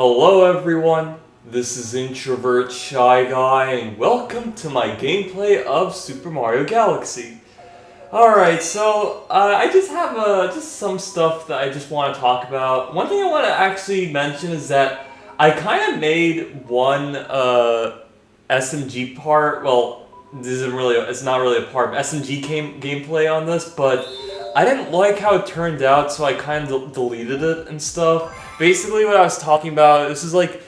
Hello everyone, this is Introvert Shy Guy and welcome to my gameplay of Super Mario Galaxy. Alright, so I just have just some stuff that I just want to talk about. One thing I want to actually mention is that I kind of made one SMG part, well, it's not really a part, SMG gameplay on this, but I didn't like how it turned out, so I kind of deleted it and stuff. Basically what I was talking about, this is like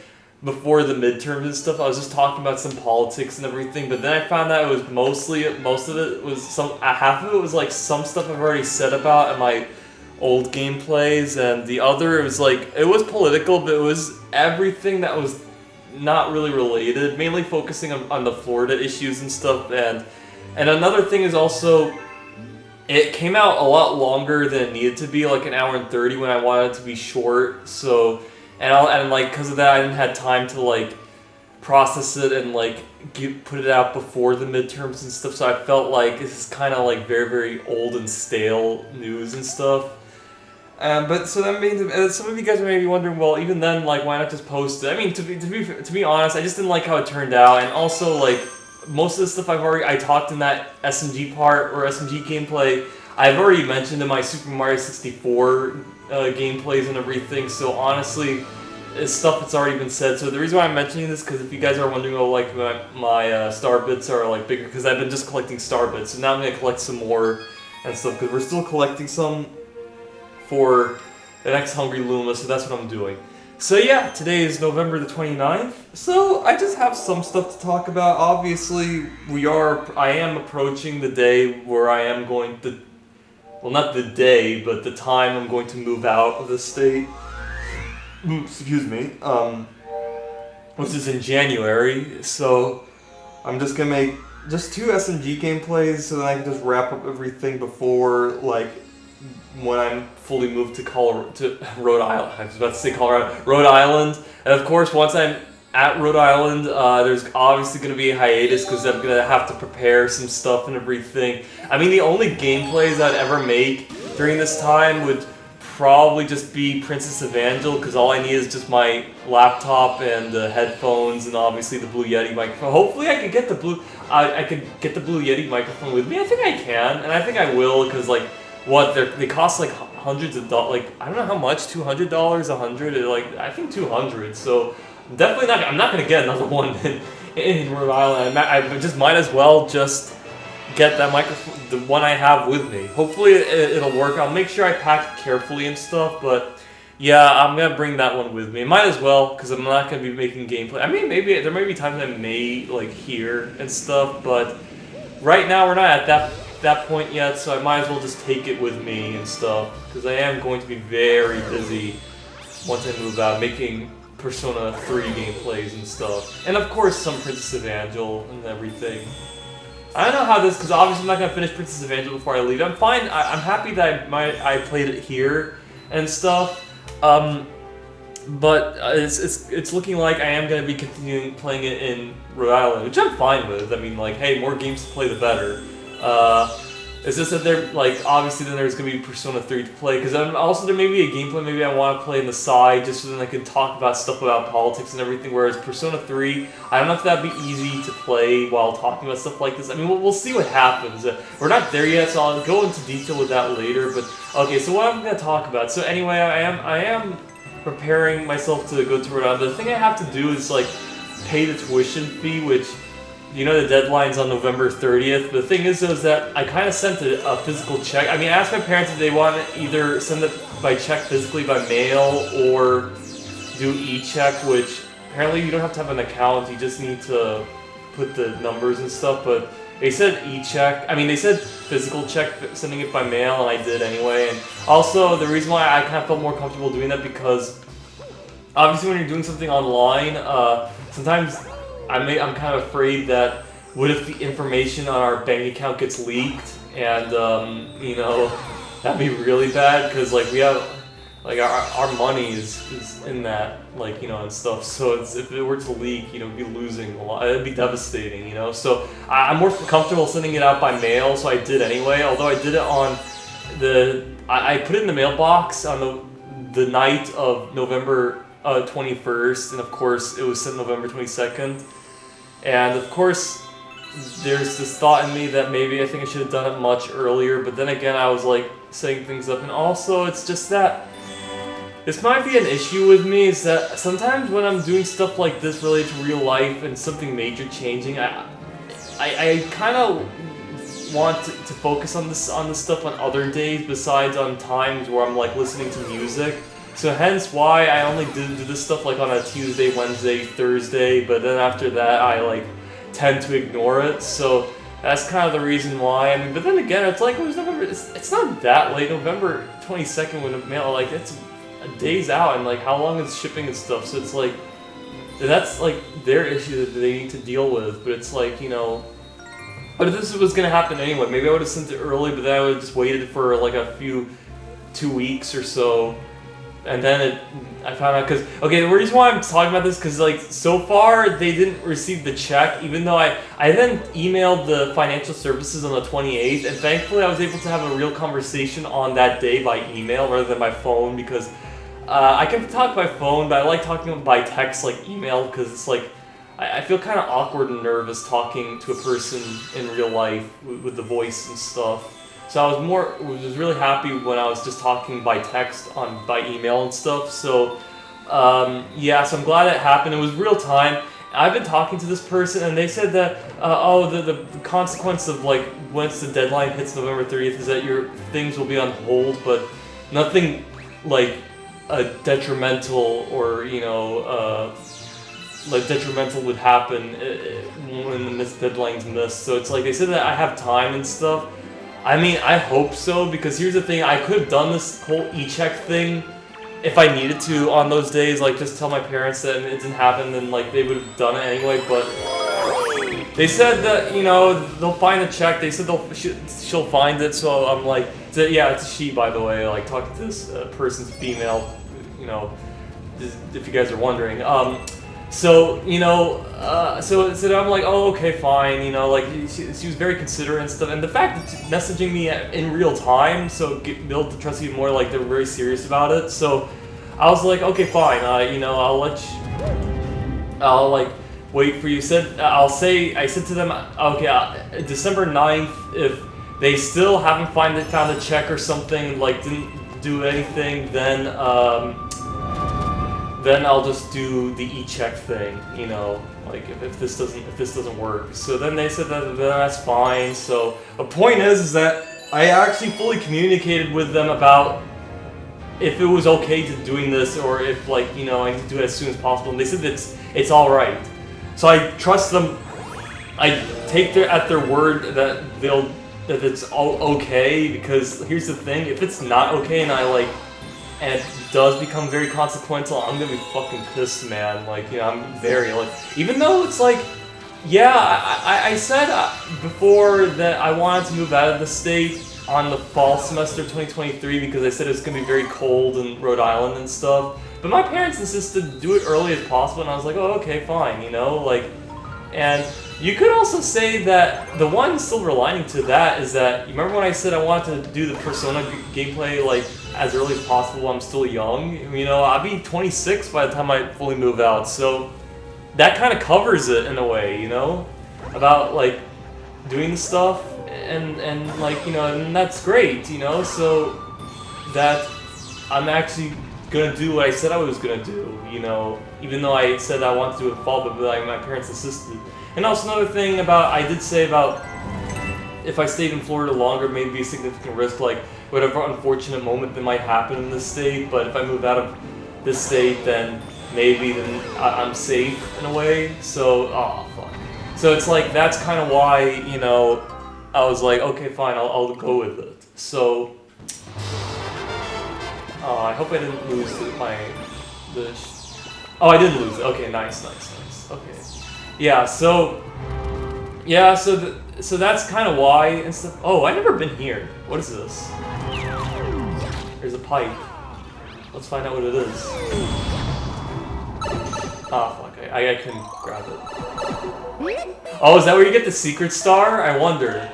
before the midterms and stuff, I was just talking about some politics and everything, but then I found out it was most of it was half of it was like some stuff I've already said about in my old gameplays, and the other, it was political, but it was everything that was not really related, mainly focusing on the Florida issues and stuff, and another thing is also, it came out a lot longer than it needed to be, like an hour and 30 when I wanted it to be short, so, and because of that, I didn't have time to, like, process it and, like, put it out before the midterms and stuff, so I felt like this is kind of, like, very, very old and stale news and stuff. But so that means some of you guys are maybe wondering, well, even then, like, why not just post it? I mean, to be honest, I just didn't like how it turned out, and also, like, most of the stuff I talked in that SMG part or SMG gameplay, I've already mentioned in my Super Mario 64 gameplays and everything. So honestly, it's stuff that's already been said. So the reason why I'm mentioning this, because if you guys are wondering, oh, like my star bits are like bigger, because I've been just collecting star bits, so now I'm gonna collect some more and stuff, because we're still collecting some for the next Hungry Luma. So that's what I'm doing. So yeah, today is November the 29th, so I just have some stuff to talk about. Obviously, I am approaching the day where I am going to, well, not the day, but the time I'm going to move out of the state. Excuse me, which is in January, so I'm just gonna make just 2 SMG gameplays so that I can just wrap up everything before, like, when I'm fully moved to Rhode Island. I was about to say Colorado. Rhode Island. And of course, once I'm at Rhode Island, there's obviously going to be a hiatus because I'm going to have to prepare some stuff and everything. I mean, the only gameplays I'd ever make during this time would probably just be Princess Evangel, because all I need is just my laptop and the headphones and obviously the Blue Yeti microphone. Hopefully I could get the Blue Yeti microphone with me. I think I can, and I think I will, because, like, they cost like hundreds of dollars, like, I don't know how much, $200, $100, like, I think 200, so I'm not gonna get another one in Rhode Island. I just might as well just get that microphone, the one I have, with me. Hopefully it'll work. I'll make sure I pack it carefully and stuff, but yeah, I'm gonna bring that one with me. Might as well, because I'm not gonna be making gameplay. I mean, maybe there may be times I may, like, hear and stuff, but right now we're not at that point yet, so I might as well just take it with me and stuff, because I am going to be very busy once I move out, making Persona 3 gameplays and stuff, and of course some Princess Evangel and everything. I don't know how this, because obviously I'm not going to finish Princess Evangel before I leave. I'm fine, I'm happy that I played it here and stuff, but it's looking like I am going to be continuing playing it in Rhode Island, which I'm fine with. I mean, like, hey, more games to play the better. It's just that they're, like, obviously then there's going to be Persona 3 to play, because also there may be a gameplay maybe I want to play on the side, just so then I can talk about stuff about politics and everything, whereas Persona 3, I don't know if that'd be easy to play while talking about stuff like this. I mean, we'll see what happens. We're not there yet, so I'll go into detail with that later, but, okay, so what I'm going to talk about. So anyway, I am preparing myself to go to Rhode Island. The thing I have to do is, like, pay the tuition fee, which, you know, the deadline's on November 30th. The thing is that I kind of sent a physical check. I mean, I asked my parents if they want to either send it by check physically by mail or do e-check, which apparently you don't have to have an account. You just need to put the numbers and stuff. But they said e-check. I mean, they said physical check, sending it by mail, and I did anyway. And also, the reason why I kind of felt more comfortable doing that, because obviously when you're doing something online, sometimes I'm kind of afraid that what if the information on our bank account gets leaked, and you know, that'd be really bad, because, like, we have, like, our money is in that, like, you know, and stuff, so if it were to leak, you know, we'd be losing a lot. It'd be devastating, you know, so I'm more comfortable sending it out by mail, so I did anyway, although I did it on I put it in the mailbox on the night of November 21st, and of course it was set November 22nd. And of course, there's this thought in me that maybe I think I should have done it much earlier, but then again I was like setting things up, and also it's just that this might be an issue with me, is that sometimes when I'm doing stuff like this related to real life and something major changing, I kind of want to focus on this stuff on other days besides on times where I'm like listening to music. So hence why I only do this stuff like on a Tuesday, Wednesday, Thursday, but then after that I like tend to ignore it. So that's kind of the reason why. I mean, but then again, it's like it was November. It's not that late. November 22nd when the mail, like, it's a days out, and like how long is shipping and stuff. So it's like that's like their issue that they need to deal with. But it's like, you know. But if this was gonna happen anyway, maybe I would have sent it early, but then I would have just waited for like 2 weeks or so, and then I found out, because, okay, the reason why I'm talking about this, because like so far they didn't receive the check, even though I then emailed the financial services on the 28th, and thankfully I was able to have a real conversation on that day by email rather than by phone, because I can talk by phone, but I like talking by text, like email, because it's like, I feel kind of awkward and nervous talking to a person in real life with the voice and stuff. So I was really happy when I was just talking by text by email and stuff. So yeah, so I'm glad it happened. It was real time. I've been talking to this person, and they said that the consequence of like once the deadline hits November 30th is that your things will be on hold, but nothing like detrimental or, you know, like detrimental would happen when the deadline's missed. So it's like they said that I have time and stuff. I mean, I hope so, because here's the thing, I could have done this whole e-check thing if I needed to on those days, like just tell my parents that it didn't happen, and like they would have done it anyway, but they said that, you know, they'll find the check. They said she'll find it, so I'm like, yeah, it's a she, by the way, like talking to this person's female, you know, if you guys are wondering. So, you know, so I'm like, oh, okay, fine, you know, like, she was very considerate and stuff, and the fact that she's messaging me in real time, so build the trust even more, like, they're very serious about it, so I was like, okay, fine, you know, I'll, like, wait for you. I said to them, okay, December 9th, if they still haven't found a check or something, like, didn't do anything, then I'll just do the e-check thing, you know, like if this doesn't work. So then they said that that's fine. So the point is that I actually fully communicated with them about if it was okay to doing this, or if, like, you know, I need to do it as soon as possible. And they said that it's all right. So I trust them. I take at their word that it's all okay, because here's the thing: if it's not okay and and it does become very consequential, I'm gonna be fucking pissed, man. Like, you know, I'm very, like, even though it's like, yeah, I said before that I wanted to move out of the state on the fall semester of 2023 because I said it's gonna be very cold in Rhode Island and stuff. But my parents insisted to do it early as possible, and I was like, oh, okay, fine, you know, like, and you could also say that the one silver lining to that is that, you remember when I said I wanted to do the Persona gameplay, like, as early as possible while I'm still young? You know, I'll be 26 by the time I fully move out, so that kind of covers it in a way, you know? About, like, doing stuff, and like, you know, and that's great, you know? So that I'm actually gonna do what I said I was gonna do, you know? Even though I said I wanted to do it in fall, but like, my parents insisted. And also another thing I did say about if I stayed in Florida longer, may be a significant risk, like whatever unfortunate moment that might happen in this state, but if I move out of this state, then maybe I'm safe in a way, so, oh, fuck. So it's like, that's kind of why, you know, I was like, okay, fine, I'll go with it. So, I hope I didn't lose oh, I didn't lose it. Okay, nice. Okay. Yeah, so that's kind of why and stuff. Oh, I've never been here. What is this? There's a pipe. Let's find out what it is. Ah, fuck, I couldn't grab it. Oh, is that where you get the secret star? I wonder.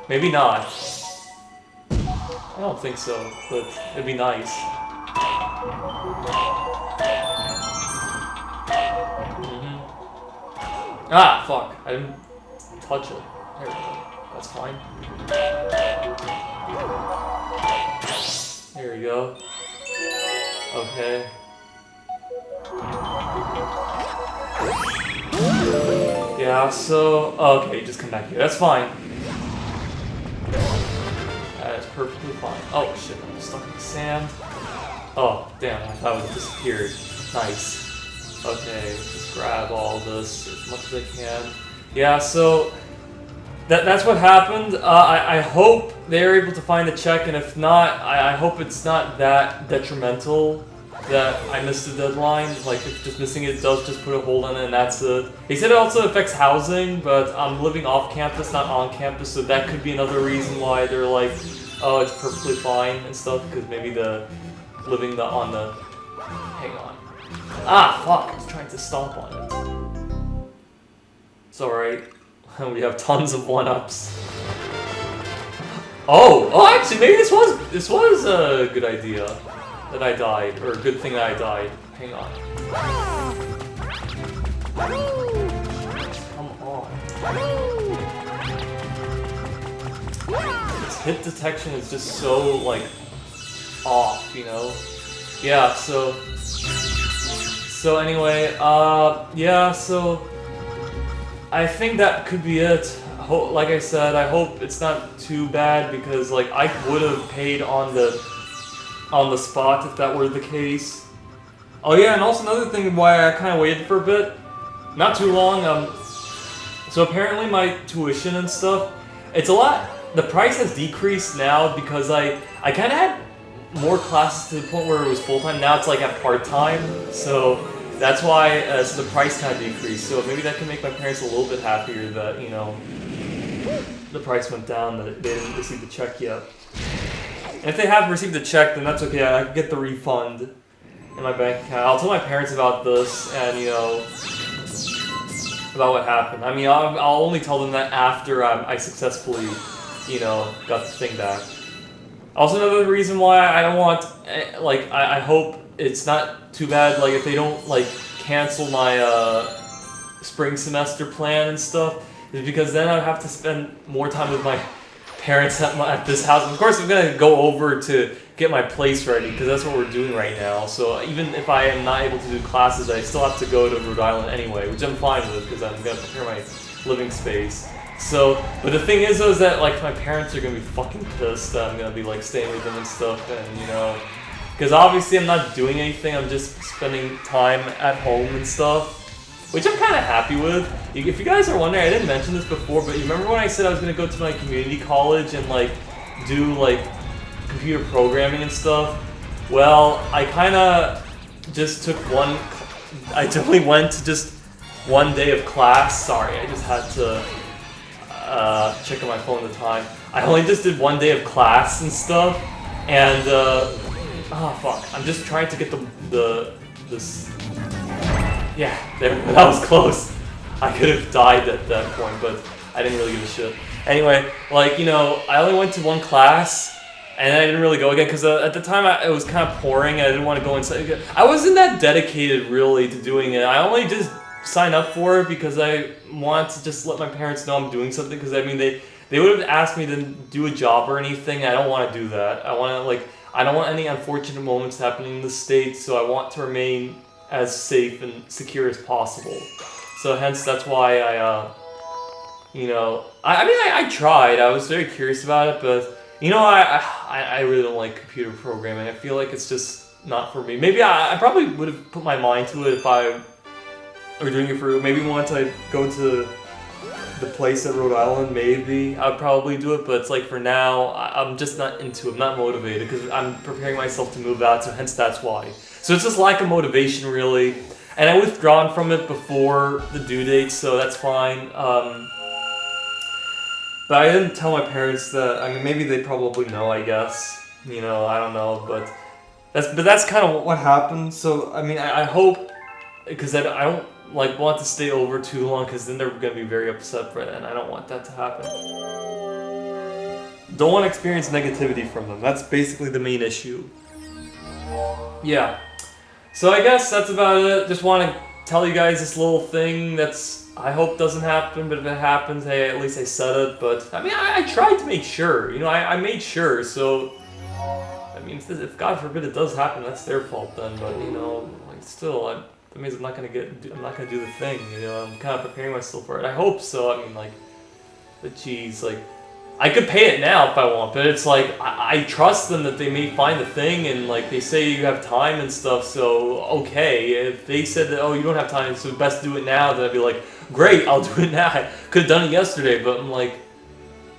Maybe not. I don't think so, but it'd be nice. Ah, fuck. I didn't touch it. There we go. That's fine. There we go. Okay. Yeah, so... Okay, just come back here. That's fine. That is perfectly fine. Oh, shit. I'm stuck in the sand. Oh, damn. I thought it disappeared. Nice. Okay, just grab all this as much as I can. Yeah, so... That's what happened. I hope they're able to find the check, and if not, I hope it's not that detrimental that I missed the deadline. Like, if just missing it does just put a hold on it, and that's it. He said it also affects housing, but I'm living off campus, not on campus, so that could be another reason why they're like, oh, it's perfectly fine and stuff, because maybe the living on the... Hang on. Ah, fuck, I was trying to stomp on it. It's alright. We have tons of 1-ups. Oh, actually, maybe this was a good idea that I died, or a good thing that I died. Hang on. Come on. This hit detection is just so like off, you know? Yeah. So anyway, yeah. So. I think that could be it. Like I said, I hope it's not too bad because like I would have paid on the spot if that were the case. Oh yeah, and also another thing why I kind of waited for a bit, not too long. So apparently my tuition and stuff, it's a lot. The price has decreased now because I kind of had more classes to the point where it was full time. Now it's like at part time, so. That's why so the price kind of decreased, so maybe that can make my parents a little bit happier that, you know, the price went down, that they didn't receive the check yet. And if they have received the check, then that's okay, I can get the refund in my bank account. I'll tell my parents about this and, you know, about what happened. I mean, I'll only tell them that after I successfully, you know, got the thing back. Also, another reason why I don't want, like, I hope it's not too bad, like, if they don't, like, cancel my, spring semester plan and stuff, is because then I'd have to spend more time with my parents at this house. Of course, I'm gonna go over to get my place ready, because that's what we're doing right now. So even if I am not able to do classes, I still have to go to Rhode Island anyway, which I'm fine with, because I'm gonna prepare my living space. So, but the thing is though, is that, like, my parents are gonna be fucking pissed that I'm gonna be, like, staying with them and stuff, and, you know, because obviously I'm not doing anything, I'm just spending time at home and stuff, which I'm kind of happy with. If you guys are wondering, I didn't mention this before, but you remember when I said I was gonna go to my community college and, like, do, like, computer programming and stuff? Well, I kind of just took I only went to just one day of class. Sorry, I just had to check on my phone at the time. I only just did one day of class and stuff, and oh fuck, I'm just trying to get this. Yeah, there, that was close. I could have died at that point, but I didn't really give a shit. Anyway, like, you know, I only went to one class, and I didn't really go again, because at the time it was kind of pouring, and I didn't want to go inside. I wasn't that dedicated, really, to doing it. I only just signed up for it because I want to just let my parents know I'm doing something, because, I mean, they would have asked me to do a job or anything, and I don't want to do that. I don't want any unfortunate moments happening in the States, so I want to remain as safe and secure as possible. So hence, that's why you know, I tried. I was very curious about it, but, you know, I really don't like computer programming. I feel like it's just not for me. Maybe I probably would have put my mind to it if I were doing it for, maybe once I go to the place at Rhode Island, maybe I'd probably do it, but it's like for now, I'm just not into it. I'm not motivated, because I'm preparing myself to move out, so hence that's why. So it's just lack of motivation, really. And I withdrawn from it before the due date, so that's fine. But I didn't tell my parents that. I mean, maybe they probably know, I guess. You know, I don't know, but that's kind of what happened. So, I mean, I hope, because I don't, like, want to stay over too long, because then they're going to be very upset, and I don't want that to happen. Don't want to experience negativity from them. That's basically the main issue. Yeah. So I guess that's about it. Just want to tell you guys this little thing that's I hope doesn't happen, but if it happens, hey, at least I said it. But I mean, I tried to make sure. You know, I made sure. So I mean, if God forbid it does happen, that's their fault then. But you know, like still, that means I'm not gonna do the thing. You know, I'm kind of preparing myself for it. I hope so. I mean, like, but geez, like, I could pay it now if I want, but it's like I trust them that they may find the thing, and like they say you have time and stuff. So okay, if they said that you don't have time, so best do it now, then I'd be like, great, I'll do it now. I could have done it yesterday, but I'm like,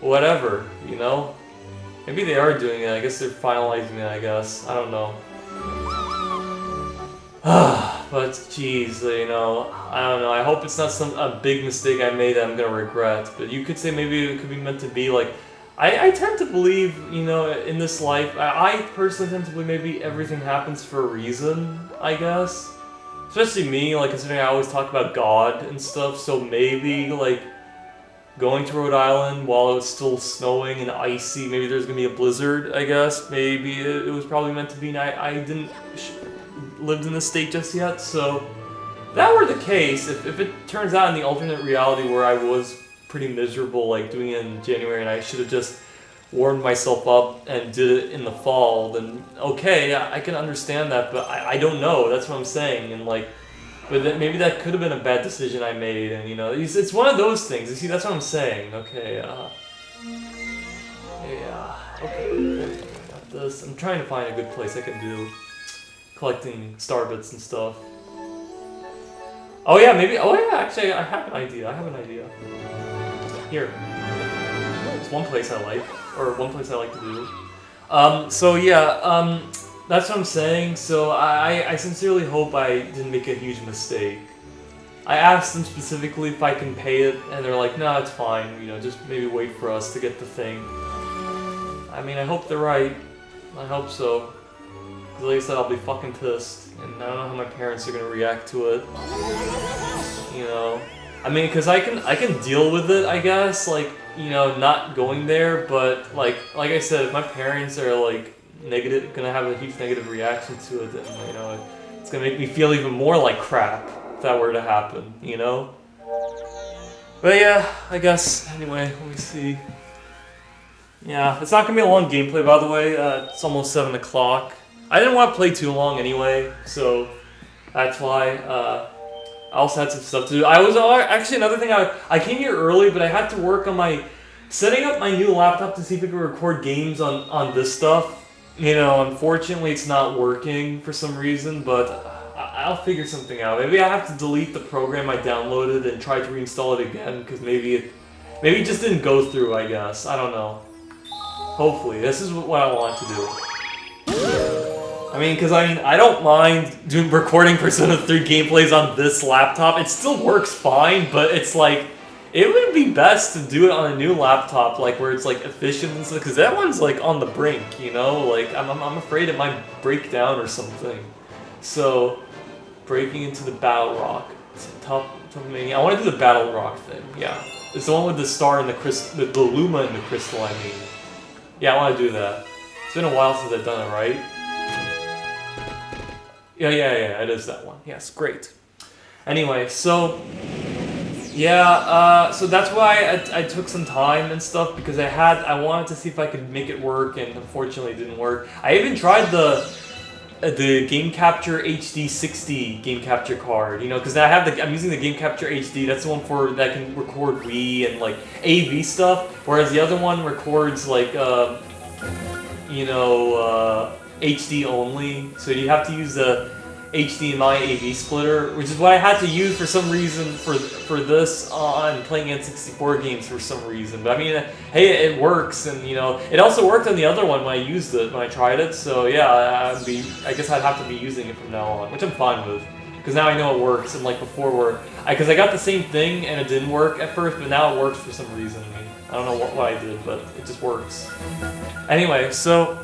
whatever, you know. Maybe they are doing it. I guess they're finalizing it. I guess I don't know. But geez, you know, I don't know. I hope it's not a big mistake I made that I'm gonna regret. But you could say maybe it could be meant to be. Like, I tend to believe, you know, in this life, I personally tend to believe maybe everything happens for a reason. I guess, especially me, like considering I always talk about God and stuff. So maybe like going to Rhode Island while it was still snowing and icy, maybe there's gonna be a blizzard. I guess maybe it was probably meant to be. And I didn't. Lived in the state just yet, so if that were the case, if it turns out in the alternate reality where I was pretty miserable, like doing it in January, and I should have just warmed myself up and did it in the fall, then okay, I can understand that, but I don't know, that's what I'm saying, and like, but maybe that could have been a bad decision I made, and you know, it's one of those things, you see, that's what I'm saying, okay, yeah, okay, got this, I'm trying to find a good place I can do collecting star bits and stuff. Oh yeah, maybe. Oh yeah, actually, I have an idea. Here. It's one place I like, or one place I like to do. So yeah, that's what I'm saying. So I sincerely hope I didn't make a huge mistake. I asked them specifically if I can pay it, and they're like, no, it's fine. You know, just maybe wait for us to get the thing. I mean, I hope they're right. I hope so. Because like I said, I'll be fucking pissed, and I don't know how my parents are gonna react to it. You know, I mean, because I can deal with it, I guess, like, you know, not going there, but like I said, if my parents are like gonna have a huge negative reaction to it, then you know, it's gonna make me feel even more like crap if that were to happen, you know. But yeah, I guess anyway, let me see. Yeah, it's not gonna be a long gameplay, by the way. It's almost 7 o'clock. I didn't want to play too long anyway, so that's why. I also had some stuff to do. I was actually another thing. I came here early, but I had to work on setting up my new laptop to see if it could record games on this stuff. You know, unfortunately, it's not working for some reason, but I'll figure something out. Maybe I have to delete the program I downloaded and try to reinstall it again because maybe it just didn't go through. I guess I don't know. Hopefully, this is what I want to do. I mean, I don't mind recording Persona 3 gameplays on this laptop. It still works fine, but it's like, it would be best to do it on a new laptop, like, where it's, like, efficient and stuff, because that one's, like, on the brink, you know? Like, I'm afraid it might break down or something. So, breaking into the Battle Rock. Top mania. I want to do the Battle Rock thing, yeah. It's the one with the star and the crystal, the Luma and the crystal, I mean. Yeah, I want to do that. It's been a while since I've done it, right? Yeah, it is that one. Yes, great. Anyway, so yeah, so that's why I took some time and stuff because I wanted to see if I could make it work, and unfortunately it didn't work. I even tried the Game Capture HD 60 Game Capture card, you know, because I'm using the Game Capture HD. That's the one that can record Wii and like AV stuff, whereas the other one records like you know, HD only, so you have to use the HDMI AV splitter, which is what I had to use for some reason for this on playing N64 games for some reason. But I mean, hey, it works, and you know, it also worked on the other one when I used it, when I tried it. So yeah, I guess I'd have to be using it from now on, which I'm fine with, because now I know it works. And like before, because I got the same thing and it didn't work at first, but now it works for some reason. I mean, I don't know what I did, but it just works. Anyway, so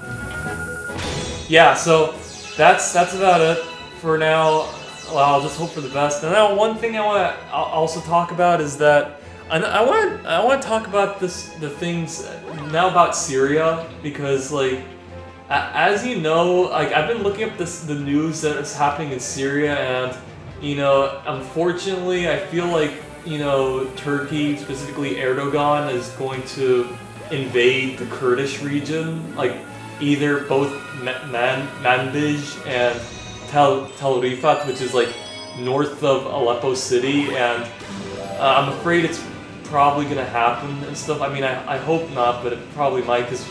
yeah, so that's about it for now. Well, I'll just hope for the best. And now one thing I want to also talk about is that I want to talk about the things now about Syria, because like as you know, like I've been looking up the news that is happening in Syria, and you know, unfortunately, I feel like you know, Turkey, specifically Erdogan, is going to invade the Kurdish region, like either both Manbij and Tel Rifat, which is like north of Aleppo City, and I'm afraid it's probably gonna happen and stuff. I mean, I hope not, but it probably might, because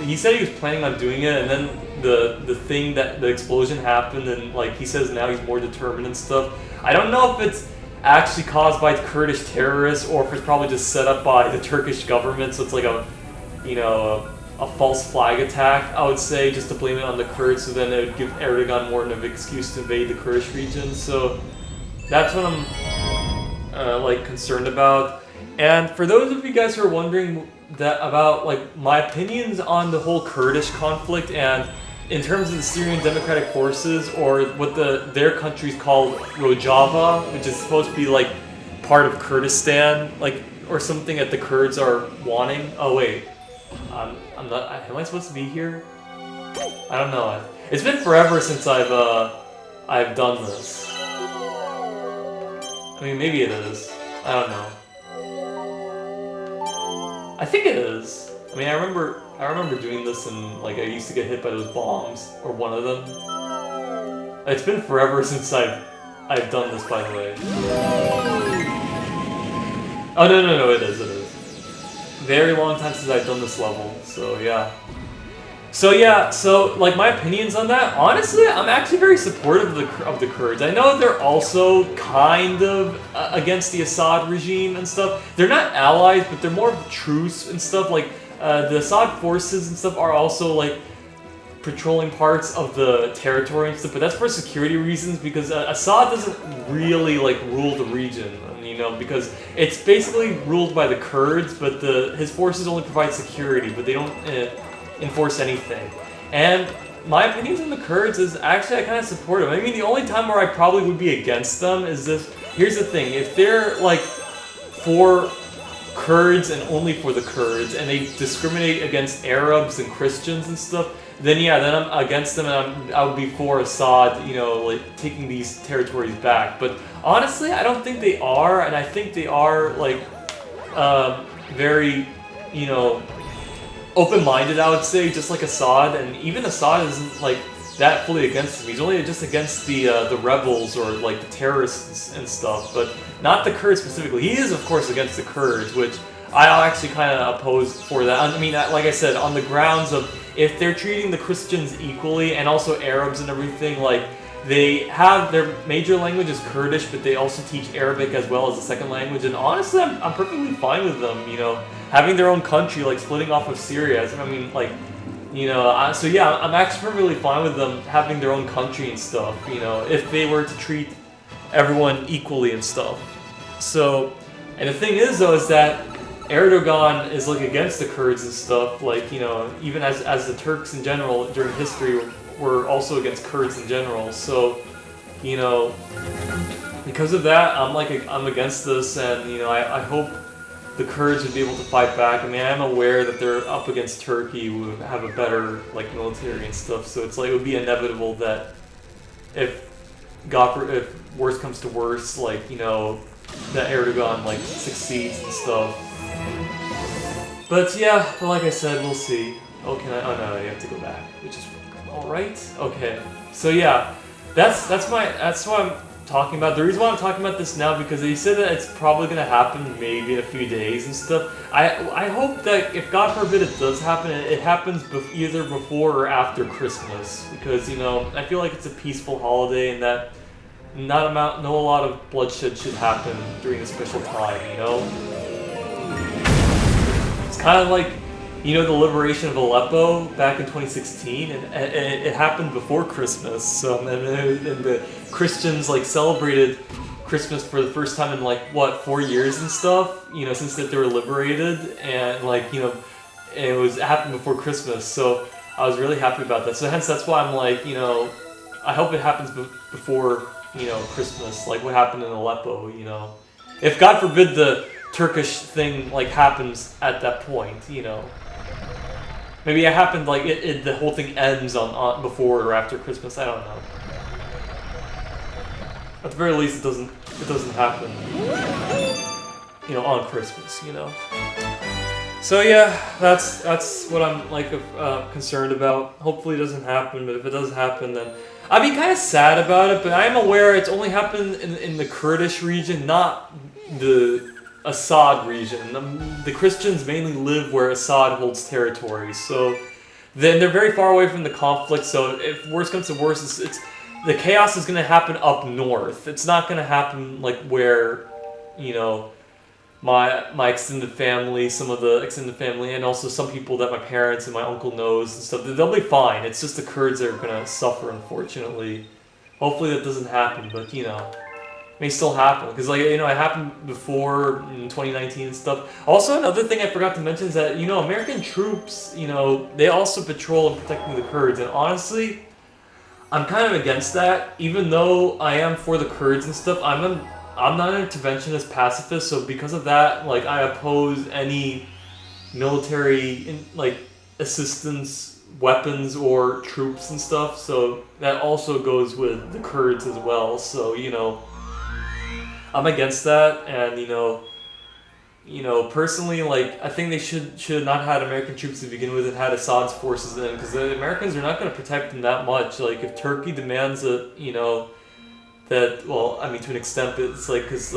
he said he was planning on doing it, and then the explosion happened, and like he says now he's more determined and stuff. I don't know if it's actually caused by Kurdish terrorists or if it's probably just set up by the Turkish government, so it's like a, you know, a false flag attack, I would say, just to blame it on the Kurds, so then it would give Erdogan more of an excuse to invade the Kurdish region. So that's what I'm like concerned about. And for those of you guys who are wondering that about like my opinions on the whole Kurdish conflict, and in terms of the Syrian Democratic Forces, or what their countries call Rojava, which is supposed to be like part of Kurdistan, like, or something that the Kurds are wanting. Oh wait, I'm not. Am I supposed to be here? I don't know. It's been forever since I've done this. I mean, maybe it is. I don't know. I think it is. I mean, I remember doing this, and like I used to get hit by those bombs, or one of them. It's been forever since I've done this, by the way. Oh no, it is. Very long time since I've done this level, so yeah. So like my opinions on that, honestly, I'm actually very supportive of the Kurds. I know they're also kind of against the Assad regime and stuff. They're not allies, but they're more of a truce and stuff. Like the Assad forces and stuff are also like patrolling parts of the territory and stuff, but that's for security reasons, because Assad doesn't really like rule the region, you know, because it's basically ruled by the Kurds, but his forces only provide security, but they don't enforce anything. And my opinions on the Kurds is actually I kind of support them. I mean, the only time where I probably would be against them is this. Here's the thing: if they're like for Kurds and only for the Kurds, and they discriminate against Arabs and Christians and stuff, then yeah, then I'm against them, and I would be for Assad, you know, like taking these territories back. But honestly, I don't think they are, and I think they are like very, you know, open-minded, I would say, just like Assad. And even Assad isn't like that fully against him. He's only just against the rebels, or like the terrorists and stuff, but not the Kurds specifically. He is, of course, against the Kurds, which I actually kind of oppose for that. I mean, like I said, on the grounds of if they're treating the Christians equally, and also Arabs and everything, like they have their major language is Kurdish, but they also teach Arabic as well as a second language. And honestly, I'm perfectly fine with them, you know, having their own country, like splitting off of Syria. I mean, like, you know, so yeah, I'm actually perfectly fine with them having their own country and stuff, you know, if they were to treat everyone equally and stuff. So, and the thing is, though, is that Erdogan is like against the Kurds and stuff, like, you know, even as the Turks in general during history were also against Kurds in general. So, you know, because of that, I'm against this, and you know, I hope the Kurds would be able to fight back. I mean, I'm aware that they're up against Turkey, who have a better like military and stuff. So it's like it would be inevitable that if worse comes to worse, like, you know, that Erdogan like succeeds and stuff. But yeah, like I said, we'll see. Oh, can I? Oh no, you have to go back, which is all right. Okay, so yeah, that's what I'm talking about. The reason why I'm talking about this now, because they said that it's probably gonna happen maybe in a few days and stuff. I hope that if God forbid it does happen, it happens either before or after Christmas, because you know I feel like it's a peaceful holiday, and that not a lot of bloodshed should happen during a special time. You know, it's kind of like, you know, the liberation of Aleppo back in 2016, and it happened before Christmas. And the Christians like celebrated Christmas for the first time in like what 4 years and stuff. You know, since that they were liberated, and like, you know, it happened before Christmas. So I was really happy about that. So hence that's why I'm like, you know, I hope it happens before, you know, Christmas, like what happened in Aleppo. You know, if God forbid the Turkish thing like happens at that point, you know. Maybe it happened like the whole thing ends on before or after Christmas. I don't know. At the very least, it doesn't happen. on Christmas, So yeah, that's what I'm like concerned about. Hopefully it doesn't happen, but if it does happen, then I'd be kind of sad about it. But I'm aware it's only happened in the Kurdish region, not the Assad region. The Christians mainly live where Assad holds territory, so then they're very far away from the conflict. So if worse comes to worse, it's the chaos is going to happen up north. It's not going to happen like where, my extended family, some of the extended family, and also some people that my parents and my uncle knows and stuff. They'll be fine. It's just the Kurds that are going to suffer, unfortunately. Hopefully that doesn't happen, but it may still happen because it happened before in 2019 and stuff. Also, another thing I forgot to mention is that American troops, they also patrol and protecting the Kurds, and honestly, I'm kind of against that. Even though I am for the Kurds and stuff, I'm not an interventionist pacifist, so because of that, I oppose any military assistance, weapons, or troops and stuff. So that also goes with the Kurds as well. So I'm against that, and personally, I think they should not have had American troops to begin with and had Assad's forces in, because the Americans are not going to protect them that much. If Turkey demands that, that, well, I mean, to an extent, it's because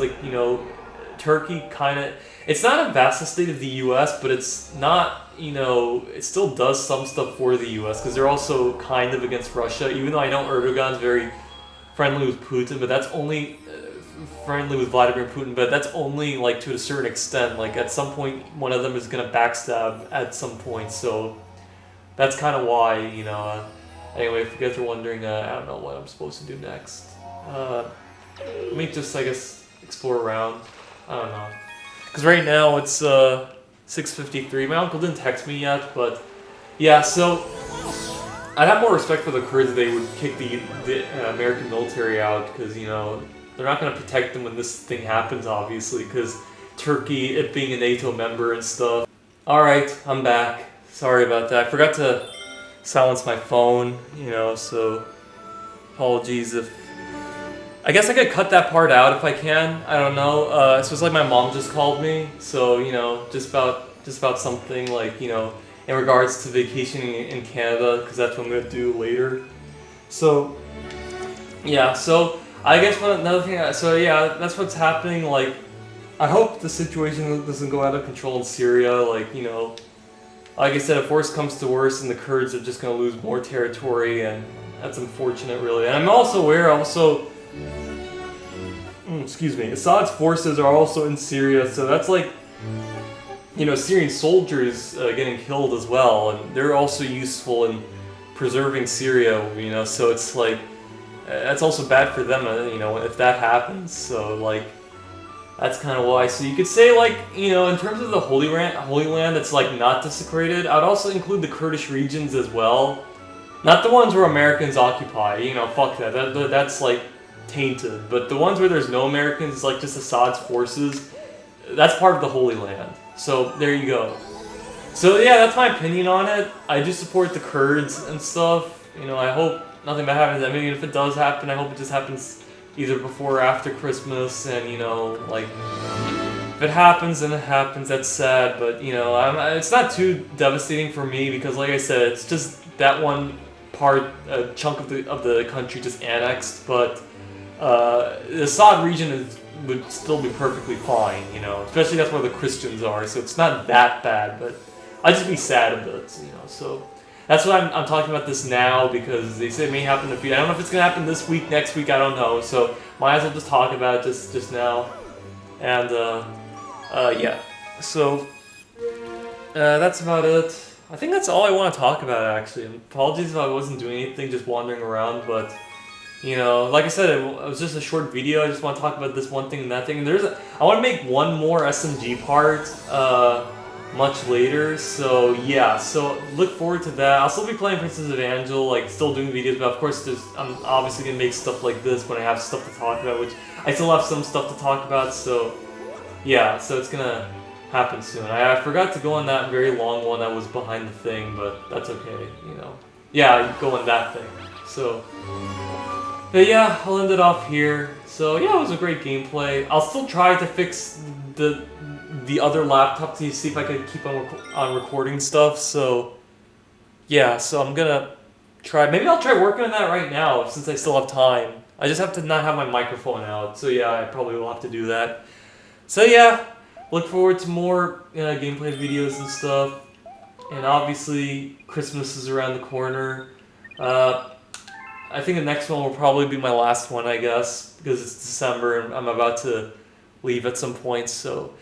Turkey kind of, it's not a vassal state of the U.S., but it's not, it still does some stuff for the U.S., because they're also kind of against Russia, even though I know Erdogan's very friendly with Putin, but that's only friendly with Vladimir Putin, but that's only to a certain extent. At some point, one of them is gonna backstab at some point, so that's kind of why, Anyway, if you guys are wondering, I don't know what I'm supposed to do next. Let me just, I guess, explore around. I don't know, because right now it's 6:53. My uncle didn't text me yet, but yeah. So I'd have more respect for the Kurds if they would kick the American military out, because they're not going to protect them when this thing happens, obviously, because Turkey, it being a NATO member and stuff. Alright, I'm back. Sorry about that. I forgot to silence my phone, so apologies if... I guess I could cut that part out if I can. I don't know. It's just my mom just called me, so, just about something, in regards to vacationing in Canada, because that's what I'm going to do later. So, yeah, so... I guess another thing, so yeah, that's what's happening. I hope the situation doesn't go out of control in Syria. Like I said, if worse comes to worse, and the Kurds are just going to lose more territory, and that's unfortunate, really. And I'm also aware, excuse me, Assad's forces are also in Syria, so that's Syrian soldiers getting killed as well, and they're also useful in preserving Syria, so it's that's also bad for them, if that happens. So, that's kind of why. So you could say, in terms of the Holy Land that's, not desecrated, I would also include the Kurdish regions as well. Not the ones where Americans occupy, fuck that. That's, tainted. But the ones where there's no Americans, just Assad's forces, that's part of the Holy Land. So, there you go. So, yeah, that's my opinion on it. I do support the Kurds and stuff. I hope nothing bad happens. I mean, if it does happen, I hope it just happens either before or after Christmas, and, if it happens, then it happens, that's sad, but, it's not too devastating for me, because, like I said, it's just that one part, chunk of the country just annexed, but, the Assad region would still be perfectly fine, especially that's where the Christians are, so it's not that bad, but I'd just be sad a bit, so... That's why I'm talking about this now, because they say it may happen in a few... I don't know if it's going to happen this week, next week, I don't know. So, might as well just talk about it just now. And, yeah. So, that's about it. I think that's all I want to talk about, actually. Apologies if I wasn't doing anything, just wandering around, but... like I said, it was just a short video. I just want to talk about this one thing and that thing. I want to make one more SMG part, much later, so yeah, so look forward to that. I'll still be playing Princess Evangel, still doing videos, but of course I'm obviously gonna make stuff like this when I have stuff to talk about, which I still have some stuff to talk about, so yeah, so it's gonna happen soon. I forgot to go on that very long one that was behind the thing, but that's okay, Yeah, I go on that thing. So, But yeah, I'll end it off here. So yeah, it was a great gameplay. I'll still try to fix the other laptop to see if I could keep on recording stuff. So yeah, so I'm gonna try. Maybe I'll try working on that right now since I still have time. I just have to not have my microphone out. So yeah, I probably will have to do that. So yeah, look forward to more gameplay videos and stuff. And obviously, Christmas is around the corner. I think the next one will probably be my last one, I guess, because it's December and I'm about to leave at some point. So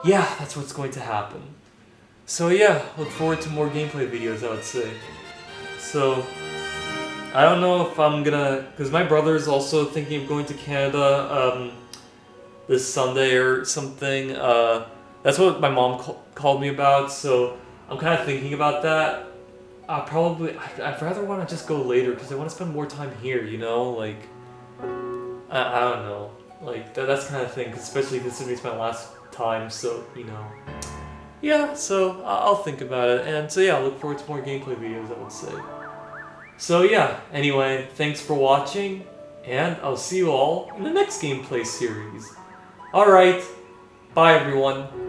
yeah, that's what's going to happen. So yeah, look forward to more gameplay videos, I would say. So I don't know if I'm gonna, because my brother is also thinking of going to Canada this Sunday or something. That's what my mom called me about, so I'm kind of thinking about that. I'd rather want to just go later because I want to spend more time here, you know? Like, I don't know. Like, that's kind of thing, especially considering it's my last time, so, you know. Yeah, so I'll think about it. And so, yeah, I look forward to more gameplay videos, I would say. So, yeah, anyway, thanks for watching, and I'll see you all in the next gameplay series. Alright, bye everyone.